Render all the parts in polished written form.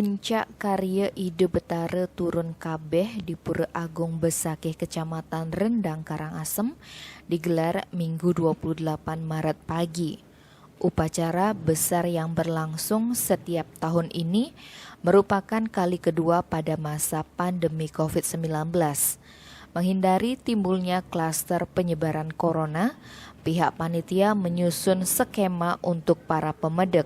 Puncak karya Ide Betara turun kabeh di Pura Agung Besakih Kecamatan Rendang Karangasem digelar Minggu 28 Maret pagi. Upacara besar yang berlangsung setiap tahun ini merupakan kali kedua pada masa pandemi COVID-19. Menghindari timbulnya klaster penyebaran corona, pihak panitia menyusun skema untuk para pemedek.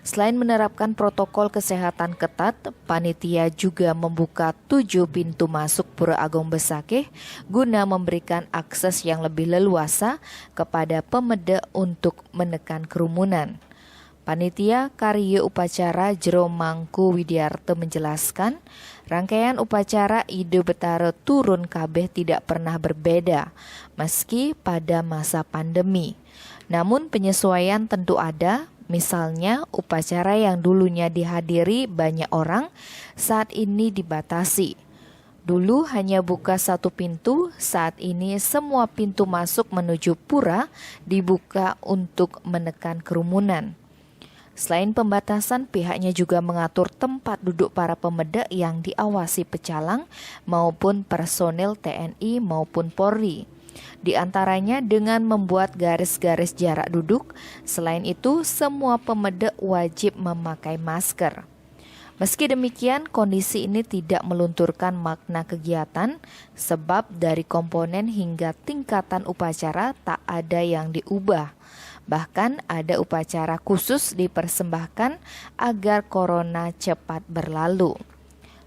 Selain menerapkan protokol kesehatan ketat, panitia juga membuka 7 pintu masuk Pura Agung Besakih guna memberikan akses yang lebih leluasa kepada pemedek untuk menekan kerumunan. Panitia Karya Upacara Jero Mangku Widiarto menjelaskan, rangkaian upacara Ide Betara turun kabeh tidak pernah berbeda, meski pada masa pandemi. Namun penyesuaian tentu ada. Misalnya, upacara yang dulunya dihadiri banyak orang, saat ini dibatasi. Dulu hanya buka satu pintu, saat ini semua pintu masuk menuju pura dibuka untuk menekan kerumunan. Selain pembatasan, pihaknya juga mengatur tempat duduk para pemedek yang diawasi pecalang maupun personil TNI maupun Polri. Di antaranya dengan membuat garis-garis jarak duduk. Selain itu, semua pemedek wajib memakai masker. Meski demikian, kondisi ini tidak melunturkan makna kegiatan, sebab dari komponen hingga tingkatan upacara tak ada yang diubah. Bahkan ada upacara khusus dipersembahkan agar corona cepat berlalu.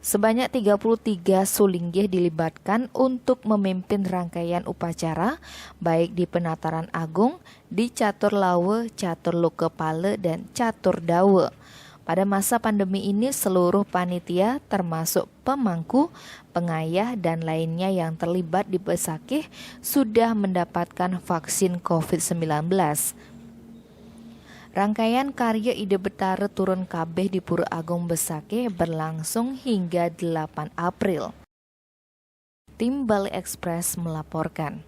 Sebanyak 33 sulinggih dilibatkan untuk memimpin rangkaian upacara, baik di Penataran Agung, di Catur Lawe, Catur Lokepale, dan Catur Dawe. Pada masa pandemi ini, seluruh panitia termasuk pemangku, pengayah, dan lainnya yang terlibat di Besakih sudah mendapatkan vaksin COVID-19. Rangkaian karya Ide Betara turun kabeh di Pura Agung Besakih berlangsung hingga 8 April. Tim Bali Express melaporkan.